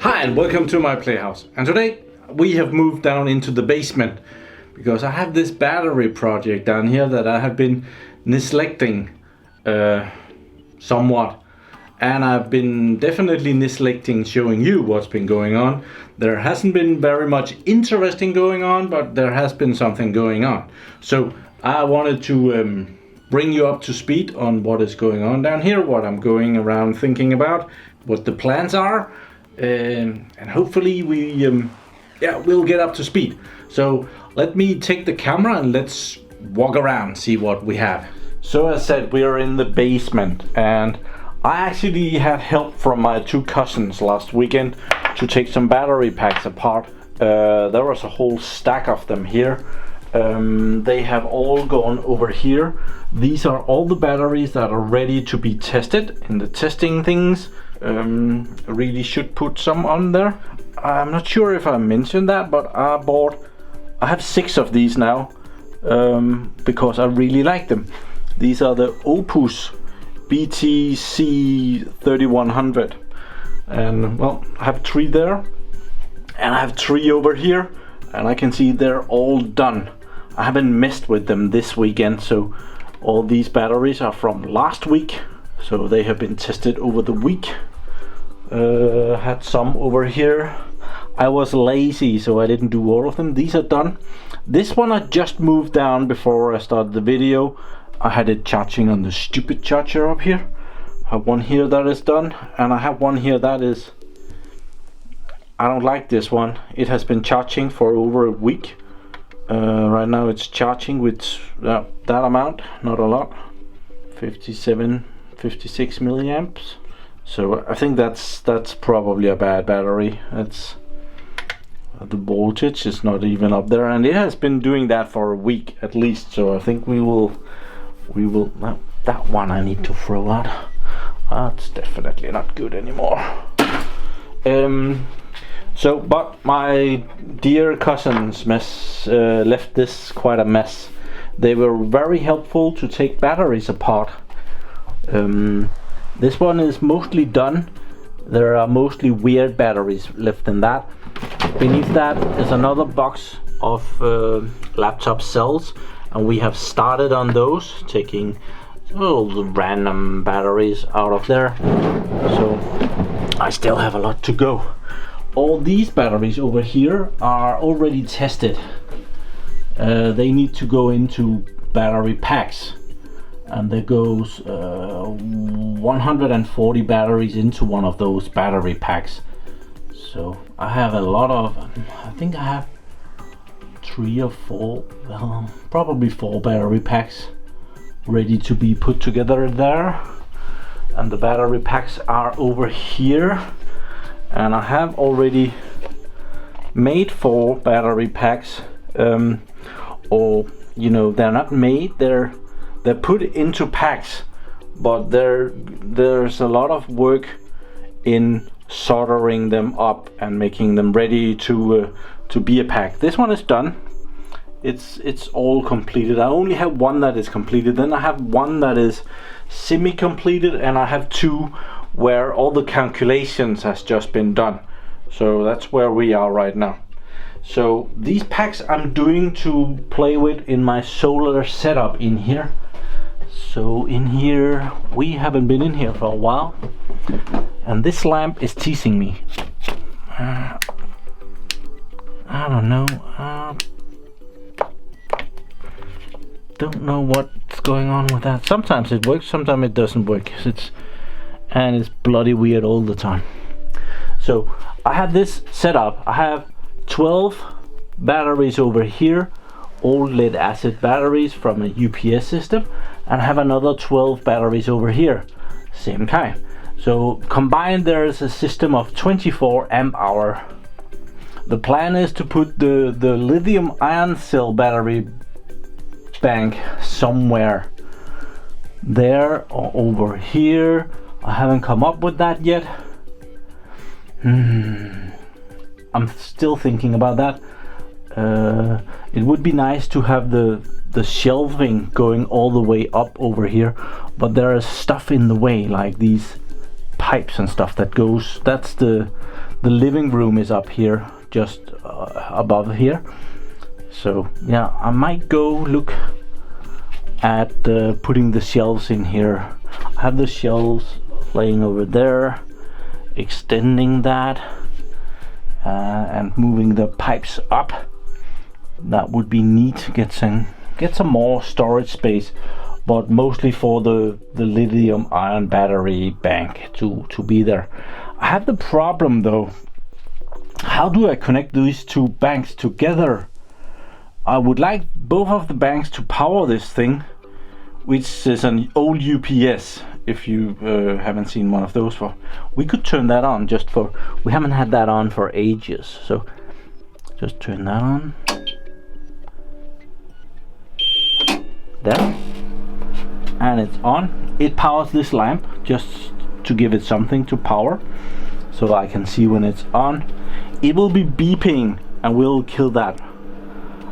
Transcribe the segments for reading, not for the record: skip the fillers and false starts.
Hi and welcome to my playhouse. And today we have moved down into the basement because I have this battery project down here that I have been neglecting somewhat. And I've been definitely neglecting showing you what's been going on. There hasn't been very much interesting going on, but there has been something going on. So I wanted to bring you up to speed on what is going on down here, what I'm going around thinking about, what the plans are, and hopefully we'll get up to speed. So let me take the camera and let's walk around, see what we have. So as said, we are in the basement, and I actually had help from my two cousins last weekend to take some battery packs apart. There was a whole stack of them here. They have all gone over here. These are all the batteries that are ready to be tested in the testing things. Really should put some on there. I'm not sure if I mentioned that, but I have 6 of these now because I really like them. These are the OPUS BT-C3100, and well, I have 3 there, and I have 3 over here, and I can see they're all done. I haven't messed with them this weekend, so all these batteries are from last week, so they have been tested over the week. Had some over here. I was lazy, so I didn't do all of them. These are done. This one I just moved down before I started the video. I had it charging on the stupid charger up here. I have one here that is done, and I have one here that is... I don't like this one. It has been charging for over a week. Right now it's charging with that amount, not a lot, 56 milliamps. So I think that's probably a bad battery. That's the voltage is not even up there, and it has been doing that for a week at least. So I think we will that one I need to throw out. That's definitely not good anymore. So, but my dear cousins left this quite a mess. They were very helpful to take batteries apart. This one is mostly done. There are mostly weird batteries left in that. Beneath that is another box of laptop cells, and we have started on those, taking all the random batteries out of there. So I still have a lot to go. All these batteries over here are already tested. They need to go into battery packs, and there goes 140 batteries into one of those battery packs. So I have a lot of, I think I have 3 or 4, probably 4 battery packs ready to be put together there, and the battery packs are over here. And I have already made 4 battery packs, or you know, they're not made, they're put into packs, but there's a lot of work in soldering them up and making them ready to be a pack. This one is done. It's all completed. I only have one that is completed, then I have one that is semi-completed, and I have 2 where all the calculations has just been done. So that's where we are right now. So these packs I'm doing to play with in my solar setup in here. So in here, we haven't been in here for a while, and this lamp is teasing me. I don't know. Don't know what's going on with that. Sometimes it works, sometimes it doesn't work. It's bloody weird all the time. So I have this set up. I have 12 batteries over here, all lead acid batteries from a UPS system, and I have another 12 batteries over here, same kind. So combined there is a system of 24 amp hour. The plan is to put the lithium ion cell battery bank somewhere there or over here. I haven't come up with that yet. I'm still thinking about that. It would be nice to have the shelving going all the way up over here, but there is stuff in the way, like these pipes and stuff that goes. That's the living room is up here, just above here. So yeah, I might go look at putting the shelves in here. I have the shelves laying over there, extending that and moving the pipes up. That would be neat to get some more storage space, but mostly for the lithium ion battery bank to be there. I have the problem though, how do I connect these two banks together? I would like both of the banks to power this thing, which is an old UPS. If you haven't seen one of those for, we could turn that on just for, we haven't had that on for ages. So just turn that on. There. And it's on. It powers this lamp just to give it something to power, so I can see when it's on. It will be beeping and we'll kill that.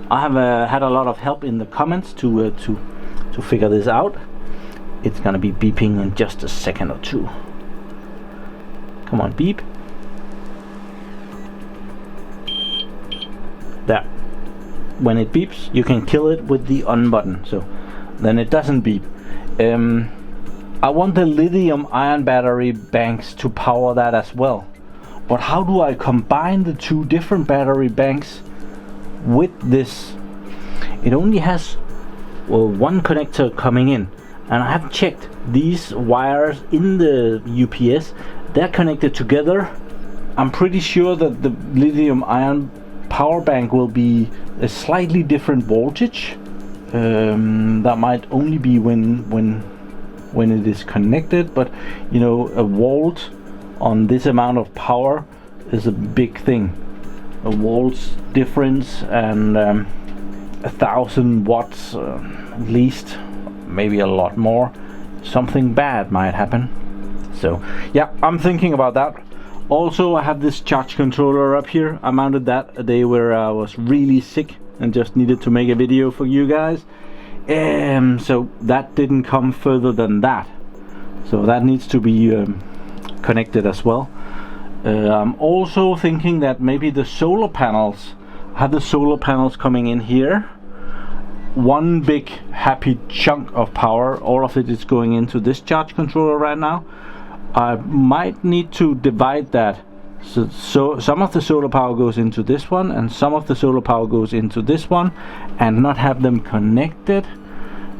I have had a lot of help in the comments to figure this out. It's gonna be beeping in just a second or two. Come on, beep. There. When it beeps, you can kill it with the on button, so then it doesn't beep. I want the lithium ion battery banks to power that as well. But how do I combine the two different battery banks with this? It only has one connector coming in, and I have checked these wires in the UPS. They're connected together. I'm pretty sure that the lithium ion power bank will be a slightly different voltage. That might only be when it is connected, but you know, a volt on this amount of power is a big thing. A volt's difference, and 1,000 watts at least, maybe a lot more, something bad might happen. So yeah, I'm thinking about that. Also, I have this charge controller up here. I mounted that a day where I was really sick and just needed to make a video for you guys. So that didn't come further than that. So that needs to be connected as well. I'm also thinking that maybe the solar panels, I have the solar panels coming in here. One big happy chunk of power, all of it is going into this charge controller right now. I might need to divide that. So some of the solar power goes into this one, and some of the solar power goes into this one, and not have them connected.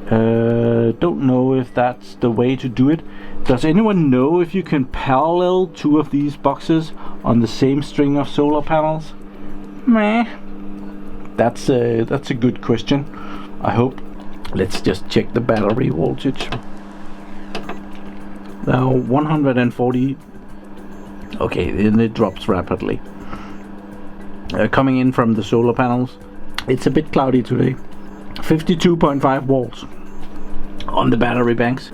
Don't know if that's the way to do it. Does anyone know if you can parallel two of these boxes on the same string of solar panels? Meh. That's a good question. I hope. Let's just check the battery voltage. Now 140. Okay, then it drops rapidly. Coming in from the solar panels, it's a bit cloudy today. 52.5 volts on the battery banks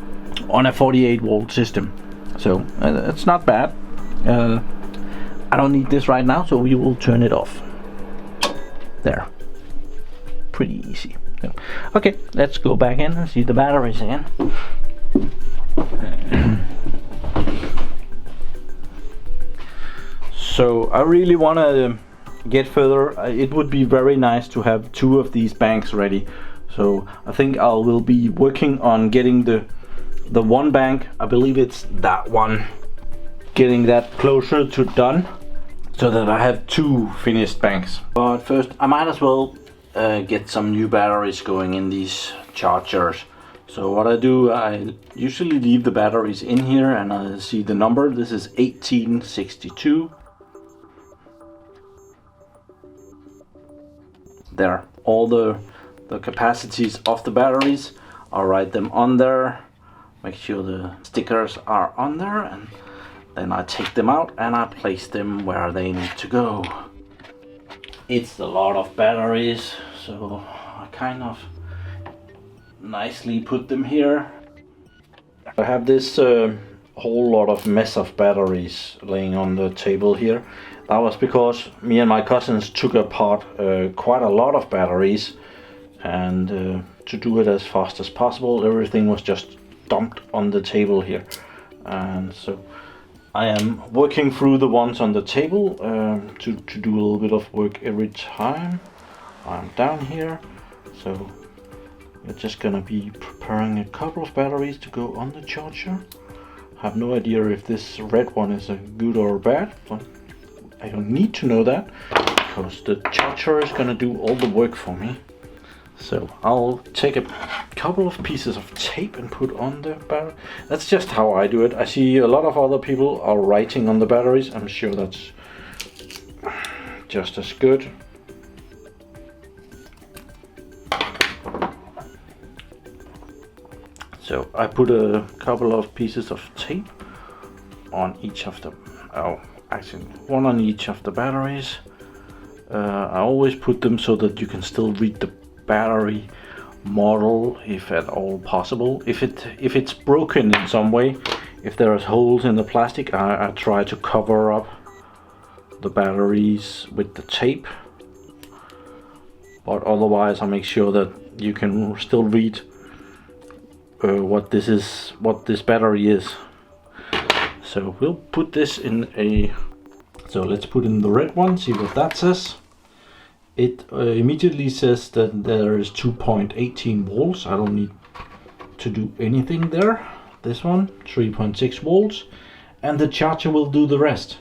on a 48 volt system. So it's not bad. I don't need this right now, so we will turn it off. There. Pretty easy. Okay, let's go back in and see the batteries again. So I really want to get further. It would be very nice to have two of these banks ready. So I think I will be working on getting the one bank, I believe it's that one, getting that closer to done, so that I have two finished banks. But first I might as well get some new batteries going in these chargers. So what I do, I usually leave the batteries in here, and I see the number. This is 1862. There, all the capacities of the batteries. I'll write them on there, make sure the stickers are on there, and then I take them out and I place them where they need to go. It's a lot of batteries, so I kind of nicely put them here. I have this whole lot of mess of batteries laying on the table here. That was because me and my cousins took apart quite a lot of batteries, and to do it as fast as possible, everything was just dumped on the table here. And so I am working through the ones on the table to do a little bit of work every time I'm down here. So we're just gonna be preparing a couple of batteries to go on the charger. I have no idea if this red one is a good or bad, but I don't need to know that because the charger is gonna do all the work for me. So I'll take a couple of pieces of tape and put on the battery. That's just how I do it. I see a lot of other people are writing on the batteries. I'm sure that's just as good. So I put a couple of pieces of tape on each of them. Oh, actually one on each of the batteries. I always put them so that you can still read the battery model if at all possible. If it's broken in some way, if there are holes in the plastic, I try to cover up the batteries with the tape. But otherwise I make sure that you can still read what this battery is. So we'll put this in a, so let's put in the red one, see what that says. It immediately says that there is 2.18 volts. I don't need to do anything there. This one, 3.6 volts, and the charger will do the rest.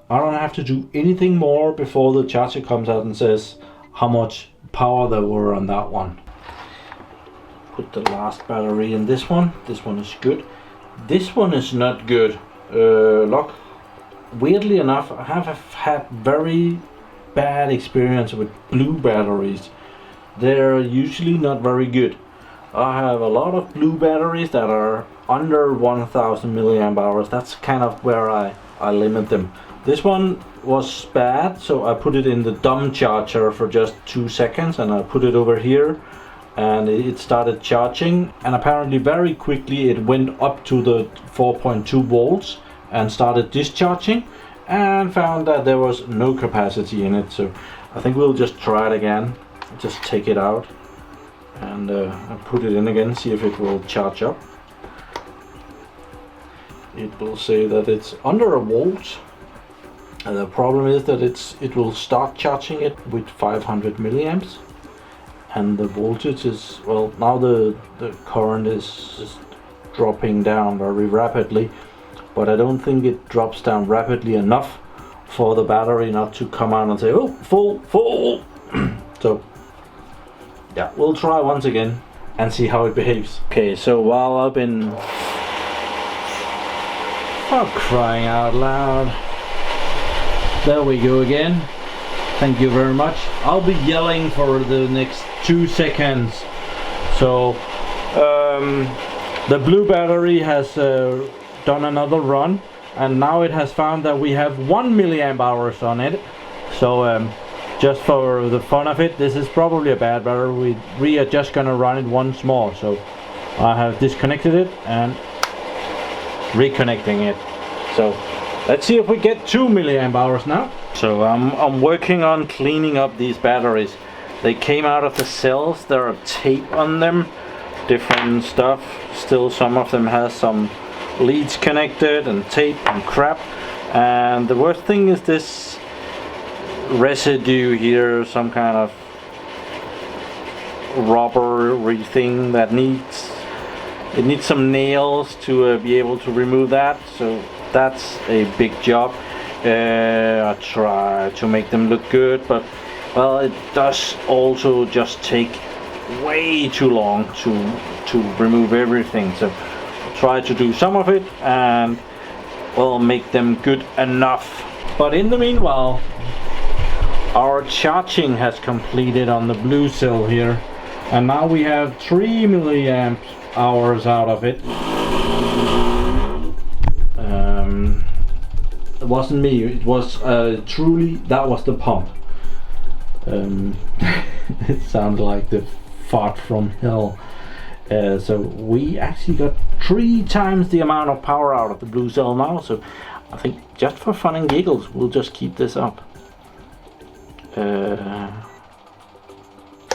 I don't have to do anything more before the charger comes out and says how much power there were on that one. Put the last battery in this one. This one is good. This one is not good. Look, weirdly enough, I have had very bad experience with blue batteries. They're usually not very good. I have a lot of blue batteries that are under 1000 milliamp hours. That's kind of where I limit them. This one was bad, so I put it in the dumb charger for just 2 seconds, and I put it over here and it started charging, and apparently very quickly it went up to the 4.2 volts and started discharging, and found that there was no capacity in it. So I think we'll just try it again. Just take it out and put it in again, see if it will charge up. It will say that it's under a volt, and the problem is that it will start charging it with 500 milliamps, and the voltage is, well, now the current is dropping down very rapidly, but I don't think it drops down rapidly enough for the battery not to come out and say, oh, full. So yeah, we'll try once again and see how it behaves. Okay, so while I've been, oh, crying out loud, there we go again. Thank you very much. I'll be yelling for the next 2 seconds. So the blue battery has done another run, and now it has found that we have 1 milliamp hours on it. So just for the fun of it, this is probably a bad battery. We are just gonna run it once more. So I have disconnected it and reconnecting it. So let's see if we get 2 milliamp hours now. So I'm working on cleaning up these batteries. They came out of the cells. There are tape on them, different stuff. Still, some of them has some leads connected and tape and crap. And the worst thing is this residue here, some kind of rubbery thing that needs some nails to be able to remove that. So that's a big job. I try to make them look good, but well, it does also just take way too long to remove everything. So I'll try to do some of it and well, make them good enough. But in the meanwhile, our charging has completed on the blue cell here, and now we have 3 milliamp hours out of it. It wasn't me, it was truly, that was the pump. It sounded like the fart from hell. So we actually got 3 times the amount of power out of the blue cell now. So I think just for fun and giggles, we'll just keep this up.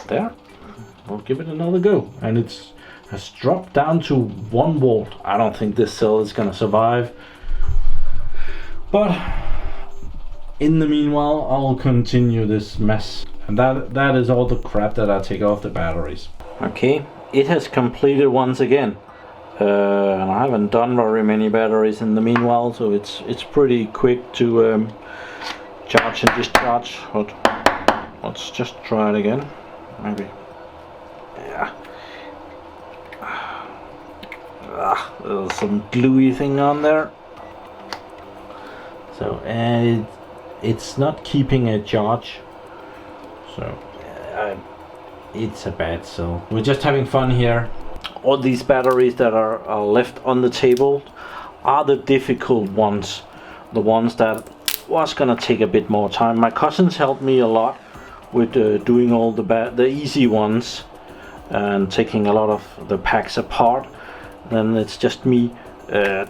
There. We'll give it another go. And it's has dropped down to 1 volt. I don't think this cell is gonna survive. But in the meanwhile, I'll continue this mess. And that is all the crap that I take off the batteries. Okay, it has completed once again. And I haven't done very many batteries in the meanwhile, so it's pretty quick to charge and discharge. But let's just try it again. Maybe. Yeah. There's some gluey thing on there. So it's not keeping a charge. So it's a bad cell. We're just having fun here. All these batteries that are left on the table are the difficult ones, the ones that was gonna take a bit more time. My cousins helped me a lot with doing all the easy ones and taking a lot of the packs apart. Then it's just me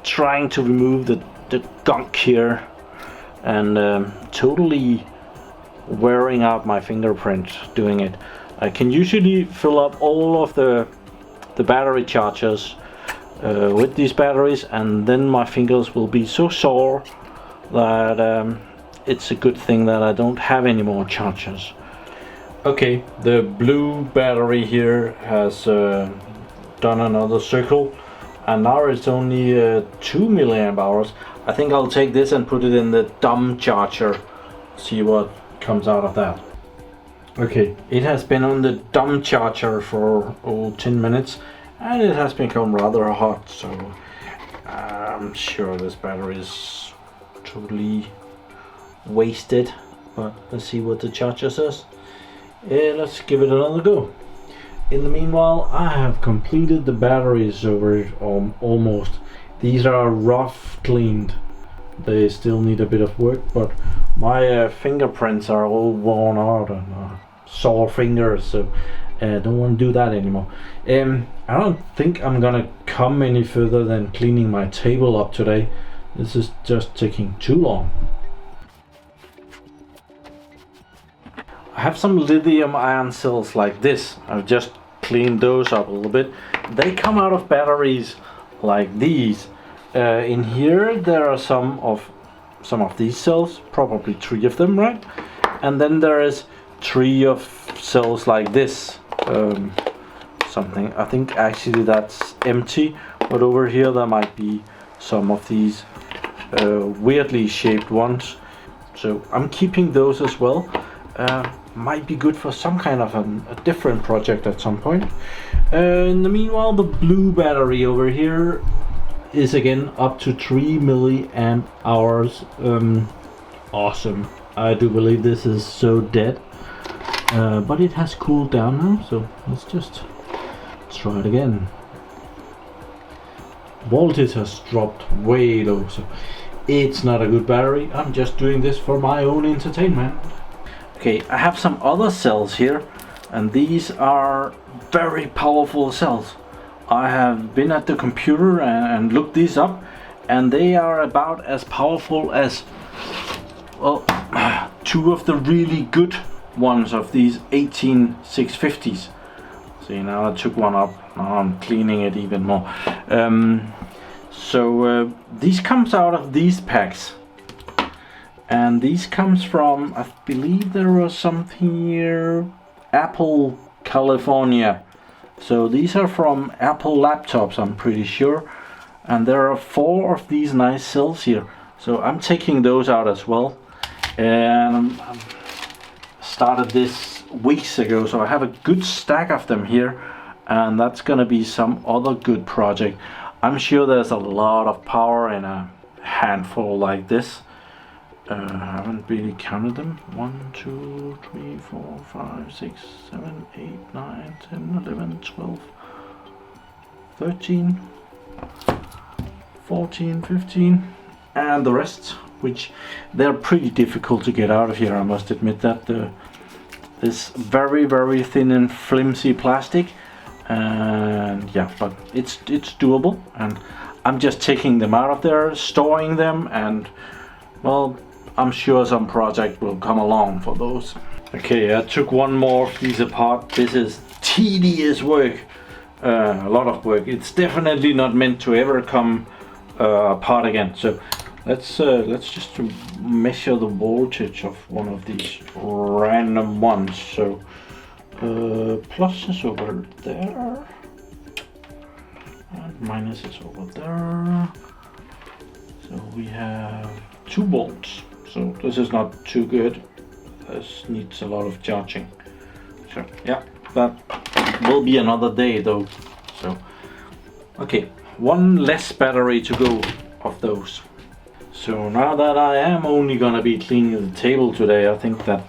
trying to remove the gunk here and totally wearing out my fingerprint doing it. I can usually fill up all of the battery chargers with these batteries, and then my fingers will be so sore that it's a good thing that I don't have any more chargers. Okay, the blue battery here has done another circle, and now it's only 2 milliamp hours. I think I'll take this and put it in the dumb charger, see what comes out of that. Okay, it has been on the dumb charger for 10 minutes, and it has become rather hot, so I'm sure this battery is totally wasted. But let's see what the charger says. Let's give it another go. In the meanwhile, I have completed the batteries over almost. These are rough cleaned. They still need a bit of work, but my fingerprints are all worn out and sore fingers, so don't want to do that anymore. I don't think I'm gonna come any further than cleaning my table up today. This is just taking too long. I have some lithium ion cells like this. I've just cleaned those up a little bit. They come out of batteries like these. In here there are some of these cells, probably 3 of them, right? And then there is 3 of cells like this. Something, I think actually that's empty, but over here there might be some of these weirdly shaped ones. So I'm keeping those as well. Might be good for some kind of a different project at some point. In the meanwhile, the blue battery over here is again up to 3 milliamp hours. Awesome. I do believe this is so dead, but it has cooled down now, so let's try it again. Voltage has dropped way low, so it's not a good battery. I'm just doing this for my own entertainment. Okay, I have some other cells here, and these are very powerful cells. I have been at the computer and looked these up, and they are about as powerful as, well, 2 of the really good ones of these 18650s. See, now I took one up, now I'm cleaning it even more. These comes out of these packs. And these comes from, I believe there was something here, Apple, California. So these are from Apple laptops, I'm pretty sure. And there are 4 of these nice cells here. So I'm taking those out as well. And I started this weeks ago, so I have a good stack of them here. And that's gonna be some other good project. I'm sure there's a lot of power in a handful like this. I haven't really counted them. 1, 2, 3, 4, 5, 6, 7, 8, 9, 10, 11, 12, 13, 14, 15, and the rest, which they're pretty difficult to get out of here. I must admit that this very thin and flimsy plastic, and yeah, but it's doable, and I'm just taking them out of there, storing them, and well, I'm sure some project will come along for those. Okay, I took one more of these apart. This is tedious work, a lot of work. It's definitely not meant to ever come apart again. So let's just measure the voltage of one of these random ones. So plus is over there and minus is over there. So we have 2 volts. So this is not too good. This needs a lot of charging. So yeah, that will be another day though. So okay, one less battery to go of those. So now that I am only gonna be cleaning the table today, I think that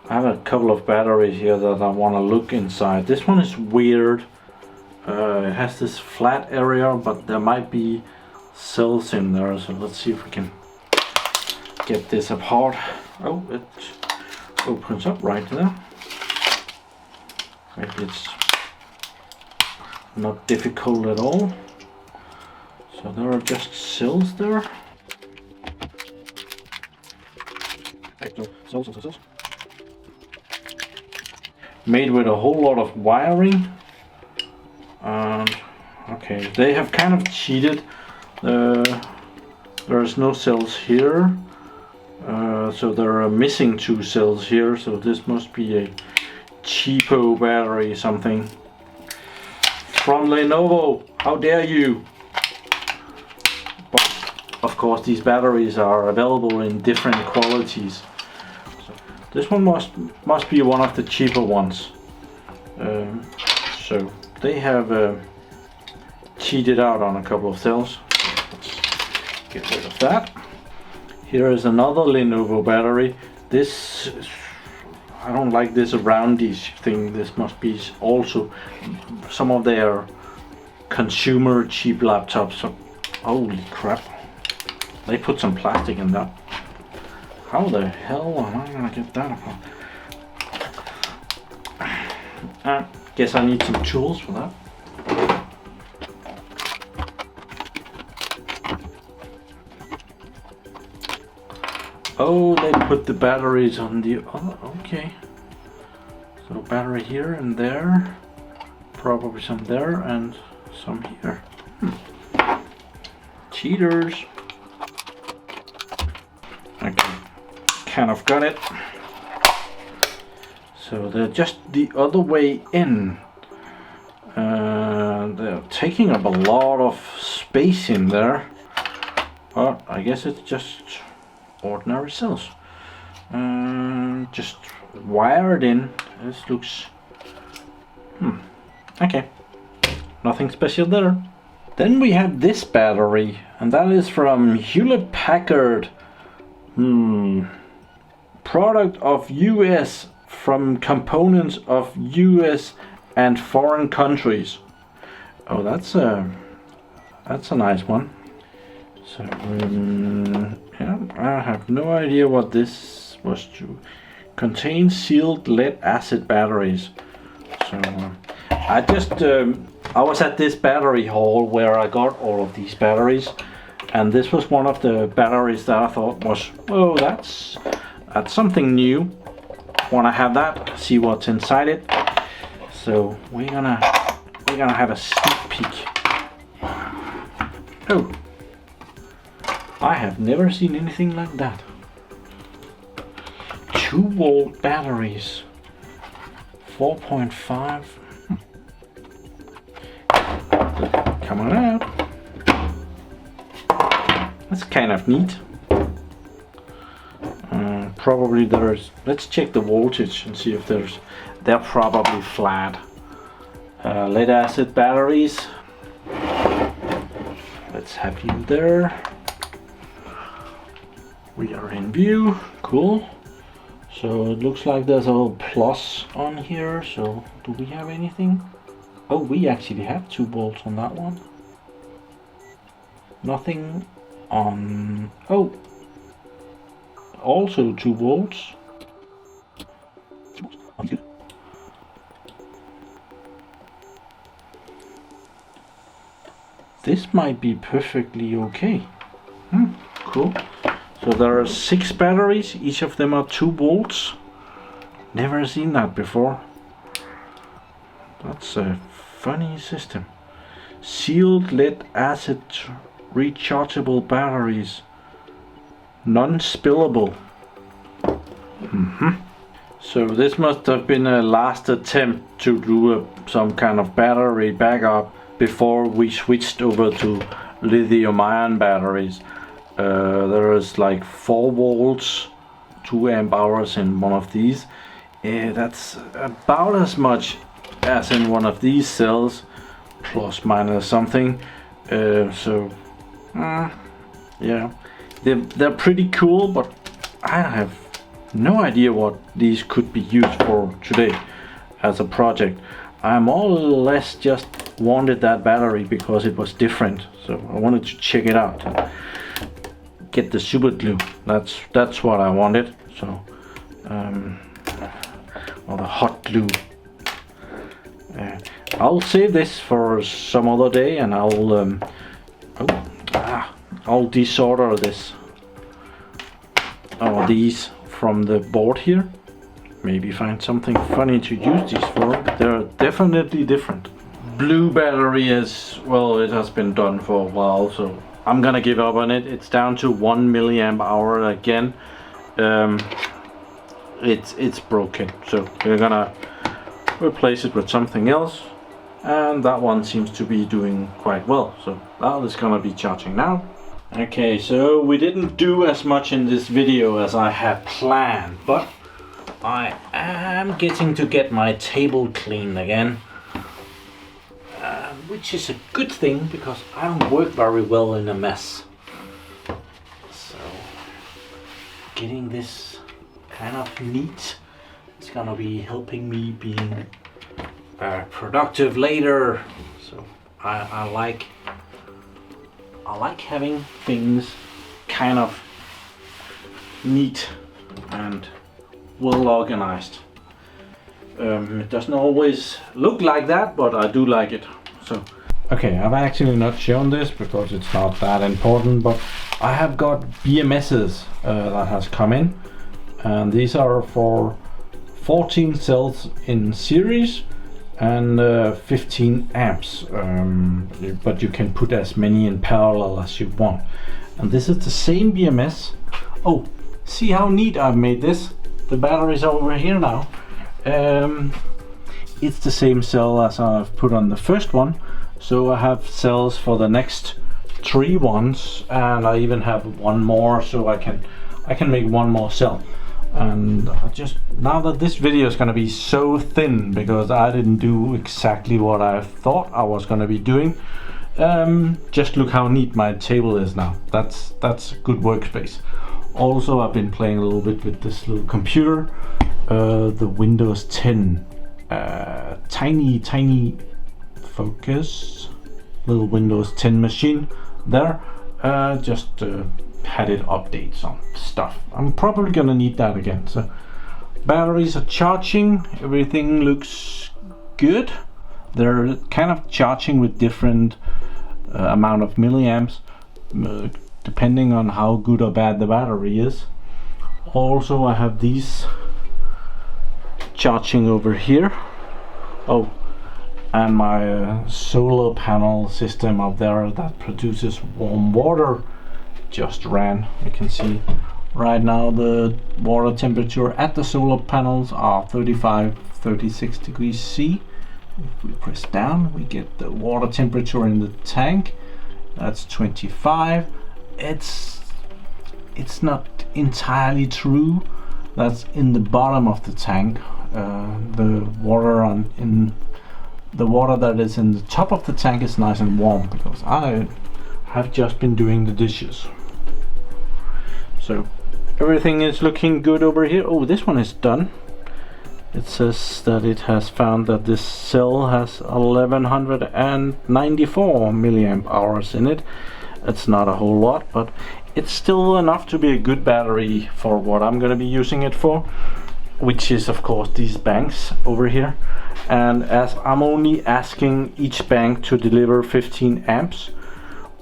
I have a couple of batteries here that I want to look inside. This one is weird. It has this flat area, but there might be cells in there. So let's see if we can get this apart. Oh, it opens up right there. Maybe it's not difficult at all. So there are just cells there. Cells. Made with a whole lot of wiring. And okay, they have kind of cheated. There's no cells here. So there are missing 2 cells here, so this must be a cheapo battery something. From Lenovo, how dare you! But of course these batteries are available in different qualities. So this one must be one of the cheaper ones. So they have cheated out on a couple of cells. Let's get rid of that. Here is another Lenovo battery. This, I don't like this roundish thing. This must be also some of their consumer cheap laptops. So, holy crap. They put some plastic in that. How the hell am I gonna get that apart? Guess I need some tools for that. Oh, they put the batteries on the other, okay. So battery here and there, probably some there and some here. Cheaters. Okay, kind of got it. So they're just the other way in. They're taking up a lot of space in there. But I guess it's just ordinary cells. Just wired in. This looks... okay. Nothing special there. Then we have this battery, and that is from Hewlett-Packard. Product of US, from components of US and foreign countries. Oh, that's a nice one. So yeah, I have no idea what this was to contain. Sealed lead acid batteries. So I was at this battery haul where I got all of these batteries, and this was one of the batteries that I thought was, oh, that's something new. Want to have that, see what's inside it. So we're gonna have a sneak peek. Oh, I have never seen anything like that. 2-volt batteries, 4.5. Come on out. That's kind of neat. Probably there's, let's check the voltage and see if they're probably flat. Lead acid batteries. Let's have you there. We are in view. Cool. So it looks like there's a little plus on here. So do we have anything? Oh, we actually have 2 volts on that one. Nothing on... oh, also 2 volts. this might be perfectly okay. Cool. So there are 6 batteries, each of them are 2 volts. Never seen that before. That's a funny system. Sealed lead acid rechargeable batteries. Non-spillable. So this must have been a last attempt to do some kind of battery backup before we switched over to lithium-ion batteries. There is like 4 volts, 2 amp hours in one of these. That's about as much as in one of these cells, plus minus something. Yeah, they're pretty cool, but I have no idea what these could be used for today as a project. I more or less just wanted that battery because it was different, so I wanted to check it out. Get the super glue. That's what I wanted. So, or the hot glue. I'll save this for some other day, and I'll desolder this or these from the board here. Maybe find something funny to use these for. They're definitely different. Blue battery is, well, it has been done for a while, so I'm gonna give up on it. It's down to 1 milliamp hour again. It's broken, so we're gonna replace it with something else, and that one seems to be doing quite well, so that is gonna be charging now. Okay, so we didn't do as much in this video as I had planned, but I am getting to get my table clean again, which is a good thing because I don't work very well in a mess. So getting this kind of neat, it's gonna be helping me being productive later. So I like having things kind of neat and well organized. It doesn't always look like that, but I do like it. So okay, I've actually not shown this because it's not that important, but I have got BMSs that has come in, and these are for 14 cells in series and 15 amps, but you can put as many in parallel as you want. And this is the same BMS. Oh, see how neat I've made this? The batteries are over here now. It's the same cell as I've put on the first one, so I have cells for the next 3 ones, and I even have one more, so I can make one more cell. And I just, now that this video is going to be so thin because I didn't do exactly what I thought I was going to be doing, just look how neat my table is now. That's a good workspace. Also, I've been playing a little bit with this little computer, the Windows 10 tiny focus, little Windows 10 machine there. Just had it update some stuff. I'm probably gonna need that again. So batteries are charging, everything looks good. They're kind of charging with different amount of milliamps depending on how good or bad the battery is. Also, I have these charging over here. Oh, and my solar panel system up there that produces warm water just ran. You can see right now the water temperature at the solar panels are 36 degrees C. If we press down, we get the water temperature in the tank. That's 25. It's not entirely true. That's in the bottom of the tank. The water that is in the top of the tank is nice and warm because I have just been doing the dishes. So everything is looking good over here. Oh, this one is done. It says that it has found that this cell has 1194 milliamp hours in it. It's not a whole lot, but it's still enough to be a good battery for what I'm going to be using it for, which is of course these banks over here. And as I'm only asking each bank to deliver 15 amps,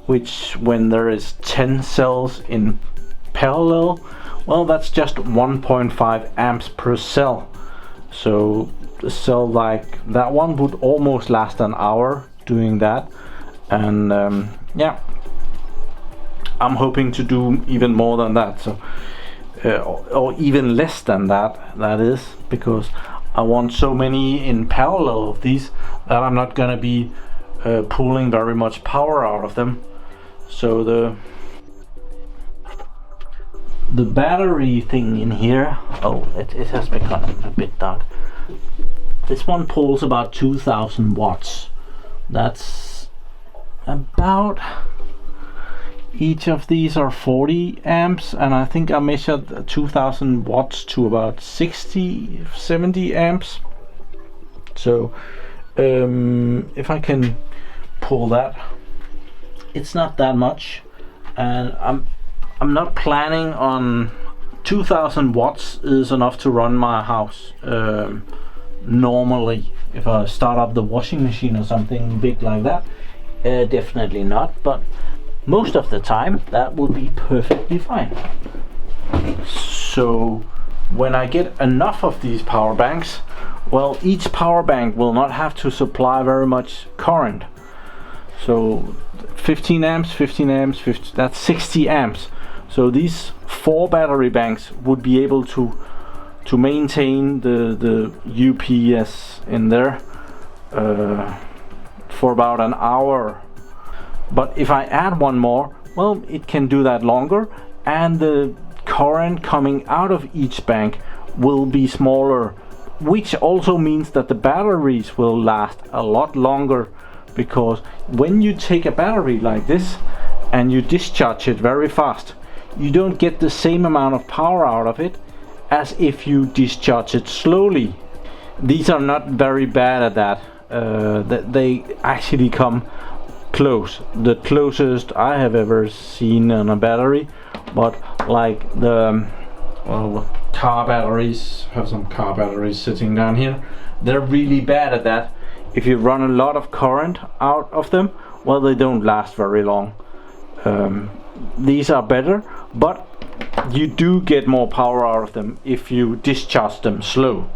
which when there is 10 cells in parallel, well, that's just 1.5 amps per cell. So a cell like that one would almost last an hour doing that. And yeah, I'm hoping to do even more than that, so or even less than that, that is, because I want so many in parallel of these that I'm not gonna be pulling very much power out of them. So the battery thing in here, oh, it has become a bit dark. This one pulls about 2000 watts. That's about, each of these are 40 amps, and I think I measured 2000 watts to about 70 amps. So if I can pull that, it's not that much, and I'm not planning on 2000 watts is enough to run my house. Normally, if I start up the washing machine or something big like that, definitely not, but most of the time that would be perfectly fine. So when I get enough of these power banks, well, each power bank will not have to supply very much current. So 15 amps, 15 amps, 50, that's 60 amps. So these 4 battery banks would be able to maintain the UPS in there for about an hour. But if I add one more, well, it can do that longer, and the current coming out of each bank will be smaller, which also means that the batteries will last a lot longer, because when you take a battery like this and you discharge it very fast, you don't get the same amount of power out of it as if you discharge it slowly. These are not very bad at that. They actually come close, the closest I have ever seen on a battery. But like the car batteries, have some car batteries sitting down here, they're really bad at that. If you run a lot of current out of them, well, they don't last very long. These are better, but you do get more power out of them if you discharge them slow,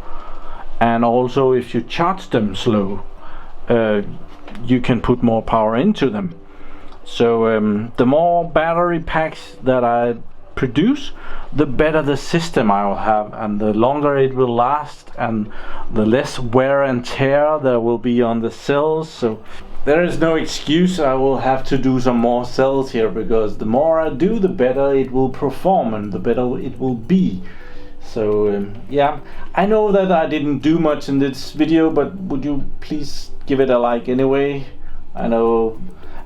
and also if you charge them slow, you can put more power into them. So the more battery packs that I produce, the better the system I will have, and the longer it will last, and the less wear and tear there will be on the cells. So there is no excuse. I will have to do some more cells here, because the more I do, the better it will perform and the better it will be. So yeah, I know that I didn't do much in this video, but would you please give it a like anyway? I know,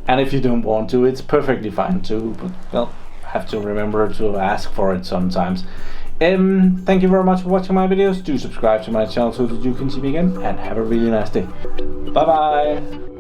and if you don't want to, it's perfectly fine too, but well, have to remember to ask for it sometimes. Thank you very much for watching my videos. Do subscribe to my channel so that you can see me again, and have a really nice day. Bye bye.